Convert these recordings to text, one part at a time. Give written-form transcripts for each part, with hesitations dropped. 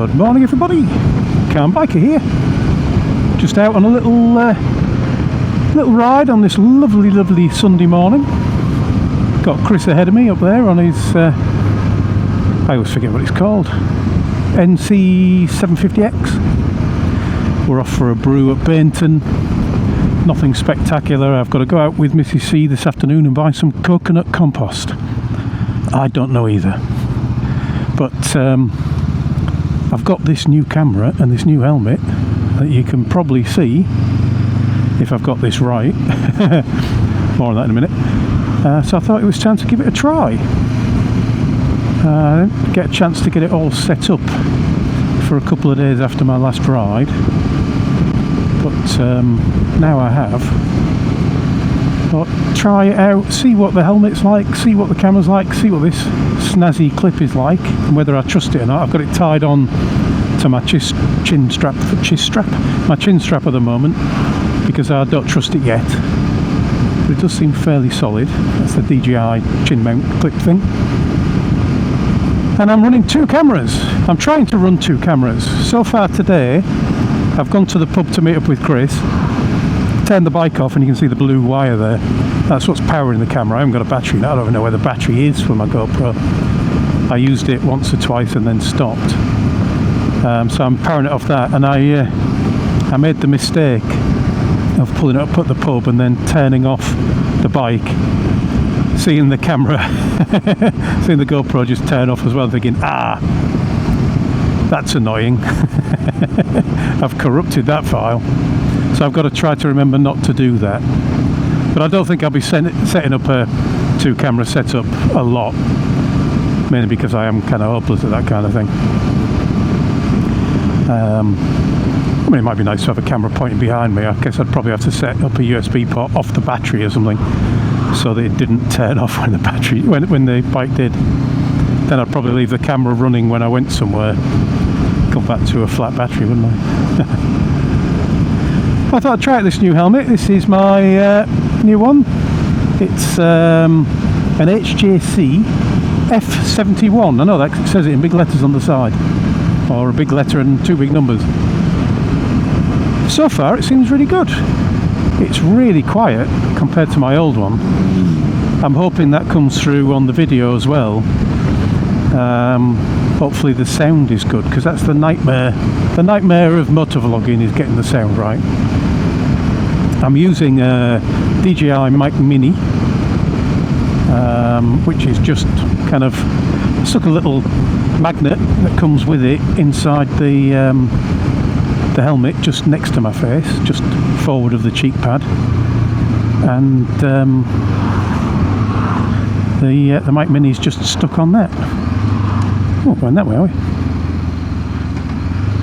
Good morning everybody, Calm Biker here. Just out on a little ride on this lovely Sunday morning. Got Chris ahead of me up there on his, I always forget what it's called, CB500X. We're off for a brew at Bainton. Nothing spectacular. I've got to go out with Mrs. C this afternoon and buy some coconut compost. I don't know either. But I've got this new camera and this new helmet that you can probably see if I've got this right. More on that in a minute. So I thought it was time to give it a try. I didn't get a chance to get it all set up for a couple of days after my last ride, but now I have. But try it out, see what the helmet's like, see what the camera's like, see what this snazzy clip is like, and whether I trust it or not. I've got it tied on to my chin strap at the moment because I don't trust it yet. But it does seem fairly solid. That's the DJI chin mount clip thing. And I'm running two cameras. I'm trying to run two cameras. So far today, I've gone to the pub to meet up with Chris, turned the bike off, and you can see the blue wire there. That's what's powering the camera. I haven't got a battery now. I don't even know where the battery is for my GoPro. I used it once or twice and then stopped. So I'm powering it off that, and I made the mistake of pulling it up at the pub and then turning off the bike, seeing the camera, seeing the GoPro just turn off as well, thinking, that's annoying. I've corrupted that file. So I've got to try to remember not to do that. But I don't think I'll be setting up a two camera setup a lot, mainly because I am kind of hopeless at that kind of thing. I mean, it might be nice to have a camera pointing behind me. I guess I'd probably have to set up a USB port off the battery or something, so that it didn't turn off when the battery, when the bike did. Then I'd probably leave the camera running when I went somewhere, come back to a flat battery, wouldn't I? I thought I'd try out this new helmet. This is my new one. It's an HJC F71. I know that says it in big letters on the side, or a big letter and two big numbers. So far it seems really good. It's really quiet compared to my old one. I'm hoping that comes through on the video as well. Hopefully the sound is good, because that's the nightmare. The nightmare of motovlogging is getting the sound right. I'm using a DJI Mic Mini, which is just kind of stuck a little magnet that comes with it inside the helmet, just next to my face, just forward of the cheek pad, and the Mic Mini is just stuck on that. Oh, going that way, are we?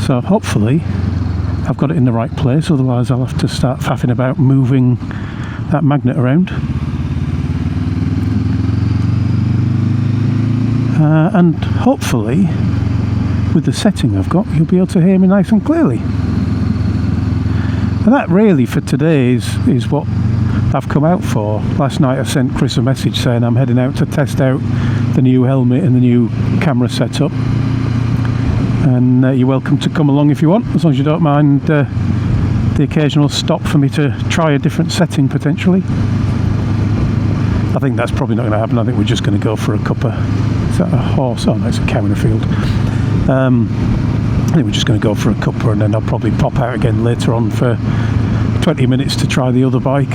So hopefully I've got it in the right place, otherwise I'll have to start faffing about moving that magnet around. And hopefully, with the setting I've got, you'll be able to hear me nice and clearly. And that really for today is what I've come out for. Last night I sent Chris a message saying I'm heading out to test out the new helmet and the new camera setup, and you're welcome to come along if you want, as long as you don't mind the occasional stop for me to try a different setting potentially. I think that's probably not going to happen. I think we're just going to go for a cuppa. Is that a horse? Oh no, it's a cow in a field. I think we're just going to go for a cuppa, and then I'll probably pop out again later on for 20 minutes to try the other bike.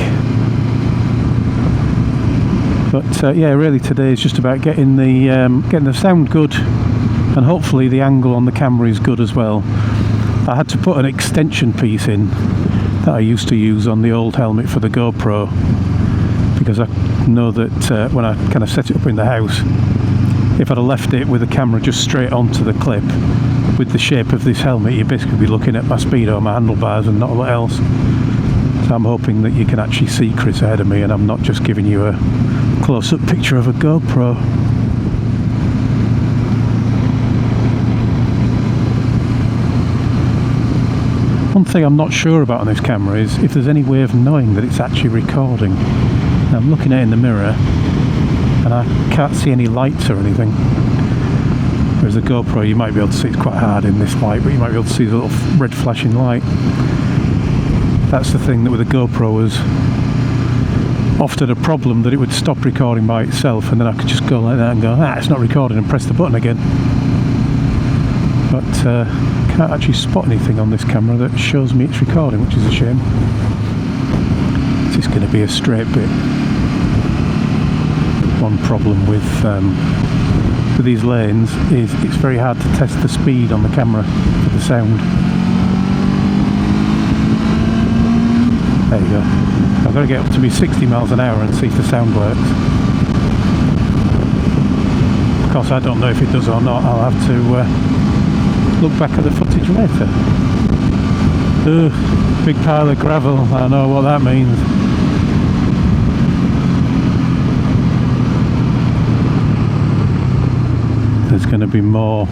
But yeah, really today is just about getting the sound good, and hopefully the angle on the camera is good as well. I had to put an extension piece in that I used to use on the old helmet for the GoPro, because I know that when I kind of set it up in the house, if I'd have left it with the camera just straight onto the clip with the shape of this helmet, you'd basically be looking at my speedo, my handlebars, and not a lot else. So I'm hoping that you can actually see Chris ahead of me, and I'm not just giving you a close-up picture of a GoPro. One thing I'm not sure about on this camera is if there's any way of knowing that it's actually recording. Now, I'm looking at it in the mirror and I can't see any lights or anything. Whereas the GoPro, you might be able to see, it's quite hard in this light, but you might be able to see the little red flashing light. That's the thing that with the GoPro was often a problem, that it would stop recording by itself, and then I could just go like that and go, it's not recording, and press the button again. But can't actually spot anything on this camera that shows me it's recording, which is a shame. This is going to be a straight bit. One problem with these lanes is it's very hard to test the speed on the camera for the sound. There you go. I've got to get up to be 60 miles an hour and see if the sound works. Of course, I don't know if it does or not. I'll have to look back at the footage later. Ugh, big pile of gravel. I know what that means. There's going to be more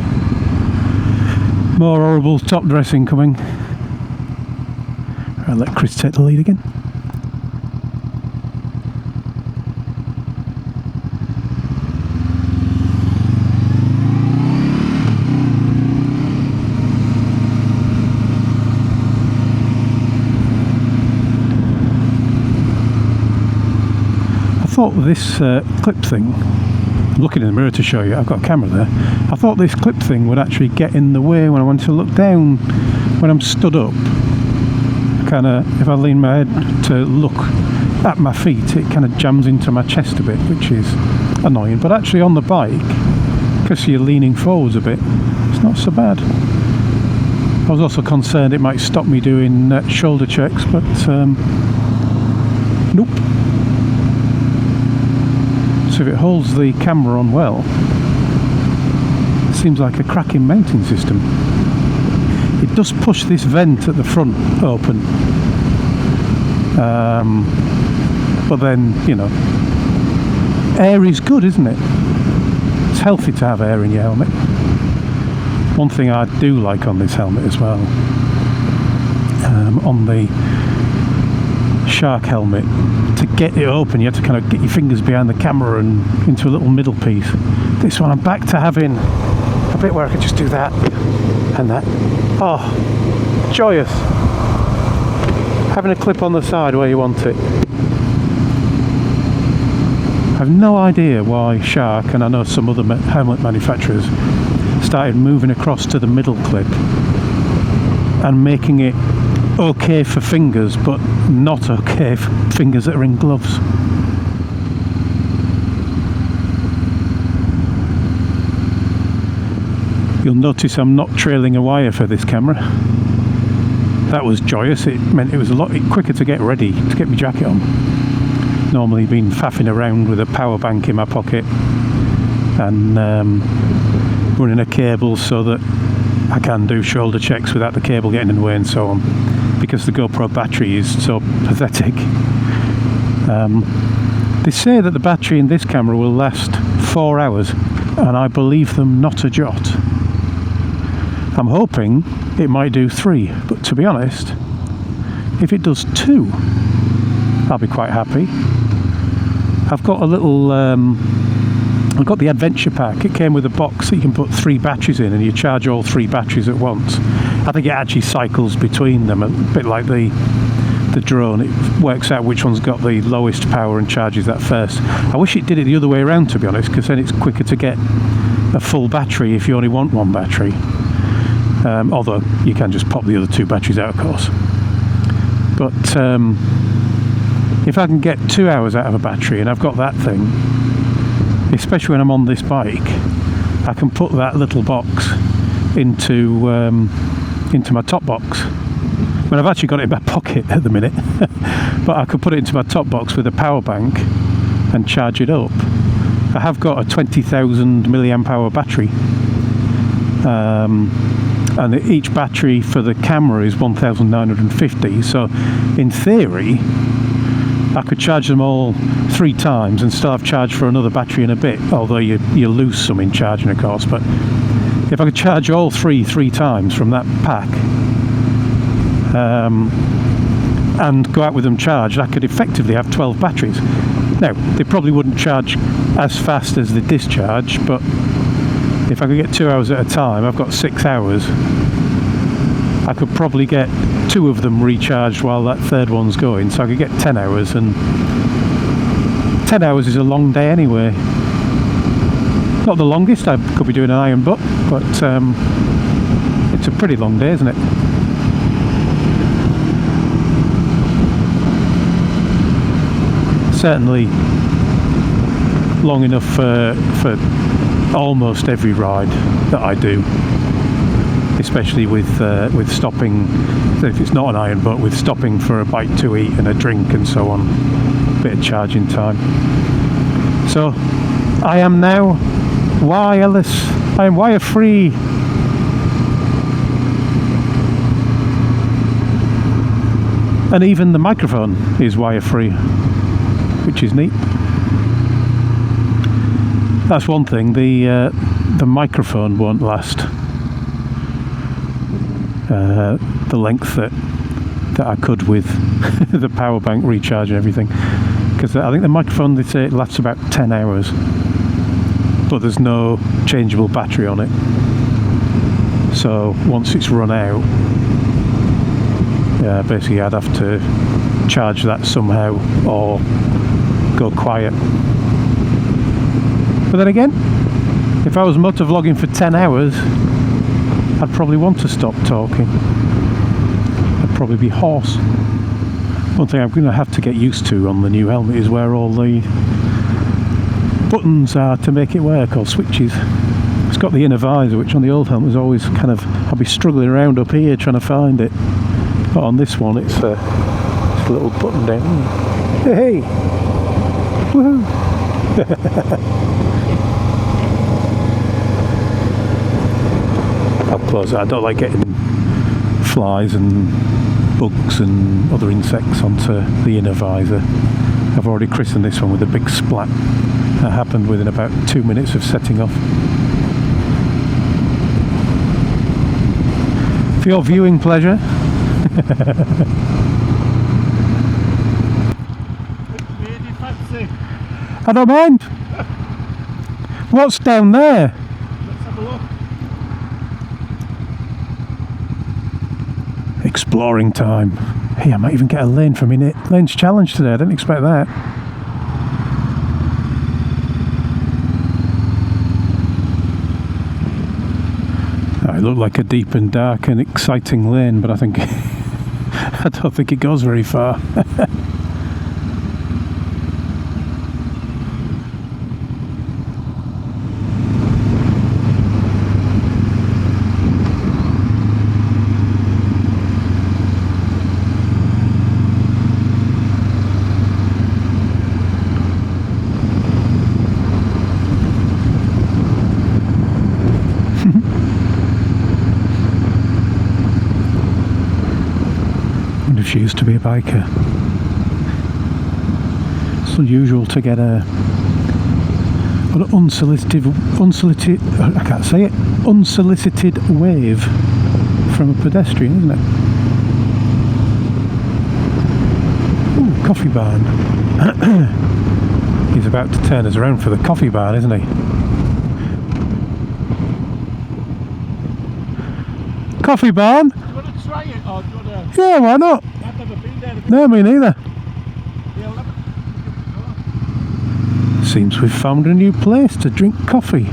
horrible top dressing coming. I'll let Chris take the lead again. I thought this clip thing, I'm looking in the mirror to show you, I've got a camera there, I thought this clip thing would actually get in the way when I want to look down when I'm stood up. Kind of, if I lean my head to look at my feet, it kind of jams into my chest a bit, which is annoying. But actually on the bike, because you're leaning forwards a bit, it's not so bad. I was also concerned it might stop me doing shoulder checks, but nope. So if it holds the camera on well, it seems like a cracking mounting system. It does push this vent at the front open, but then, you know, air is good, isn't it? It's healthy to have air in your helmet. One thing I do like on this helmet as well, on the Shark helmet, to get it open you have to kind of get your fingers behind the camera and into a little middle piece. This one I'm back to having a bit where I could just do that and that. Oh, joyous. Having a clip on the side where you want it. I've no idea why Shark, and I know some other helmet manufacturers, started moving across to the middle clip and making it okay for fingers, but not okay for fingers that are in gloves. You'll notice I'm not trailing a wire for this camera. That was joyous. It meant it was a lot quicker to get ready, to get my jacket on. Normally been faffing around with a power bank in my pocket and running a cable so that I can do shoulder checks without the cable getting in the way and so on, because the GoPro battery is so pathetic. They say that the battery in this camera will last 4 hours, and I believe them not a jot. I'm hoping it might do 3, but to be honest, if it does 2, I'll be quite happy. I've got a little I've got the adventure pack. It came with a box that you can put 3 batteries in, and you charge all 3 batteries at once. I think it actually cycles between them, a bit like the drone. It works out which one's got the lowest power and charges that first. I wish it did it the other way around, to be honest, because then it's quicker to get a full battery if you only want 1 battery. Although you can just pop the other 2 batteries out, of course. But if I can get 2 hours out of a battery, and I've got that thing, especially when I'm on this bike, I can put that little box into my top box. Well, I've actually got it in my pocket at the minute, but I could put it into my top box with a power bank and charge it up. I have got a 20,000 milliamp hour battery, and each battery for the camera is 1,950, so in theory I could charge them all 3 times and still have charge for another battery in a bit, although you lose some in charging, of course. But if I could charge all 3 times from that pack and go out with them charged, I could effectively have 12 batteries. Now, they probably wouldn't charge as fast as they discharge, but if I could get 2 hours at a time, I've got 6 hours. I could probably get 2 of them recharged while that third one's going, so I could get 10 hours, and 10 hours is a long day anyway. Not the longest, I could be doing an iron butt, but it's a pretty long day, isn't it? Certainly long enough for almost every ride that I do, especially with stopping, if it's not an iron butt, with stopping for a bite to eat and a drink and so on, a bit of charging time. So I am now wireless, I am wire free. And even the microphone is wire free, which is neat. That's one thing, the microphone won't last the length that I could with the power bank recharge and everything, because I think the microphone, they say it lasts about 10 hours, but there's no changeable battery on it, so once it's run out, basically I'd have to charge that somehow or go quiet. But then again, if I was motovlogging for 10 hours, I'd probably want to stop talking. I'd probably be hoarse. One thing I'm going to have to get used to on the new helmet is where all the buttons are to make it work, or switches. It's got the inner visor, which on the old helmet was always kind of, I'd be struggling around up here trying to find it. But on this one, it's a little button down. Hey! Woohoo! I'll close it. I don't like getting flies and bugs and other insects onto the inner visor. I've already christened this one with a big splat. That happened within about 2 minutes of setting off. For your viewing pleasure. I don't mind. What's down there? Let's have a look. Exploring time. Hey, I might even get a lane from in it. Lane's challenge today. I didn't expect that. It looked like a deep and dark and exciting lane, but I think I don't think it goes very far. She used to be a biker. It's unusual to get an unsolicited I can't say it, unsolicited wave from a pedestrian, isn't it? Ooh, coffee barn. He's about to turn us around for the coffee barn, isn't he? Coffee barn? Do you want to try it, or do you want to... Yeah, why not? I've never been there. No, me neither. Yeah, Seems we've found a new place to drink coffee.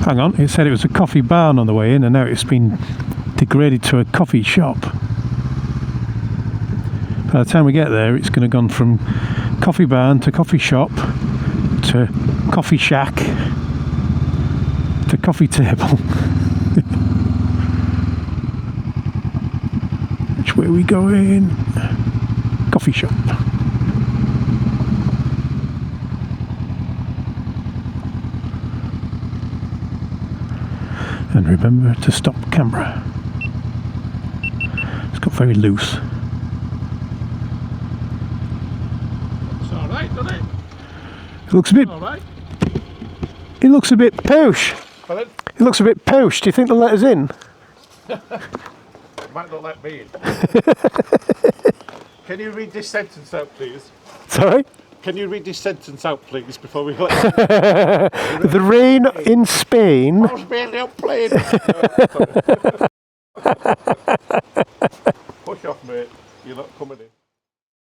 Hang on, it said it was a coffee barn on the way in, and now it's been degraded to a coffee shop. By the time we get there, it's going to gone from coffee barn to coffee shop to coffee shack to coffee table. Which way are we going? Coffee shop. And remember to stop camera. It's got very loose. It's alright, doesn't it? It looks a bit. Alright. It looks a bit posh. Pardon? It looks a bit posh. Do you think they'll let us in? Might not let me in. Can you read this sentence out, please? Sorry? Can you read this sentence out, please, before we let you The rain in Spain. I was barely out playing. Push off, mate. You're not coming in.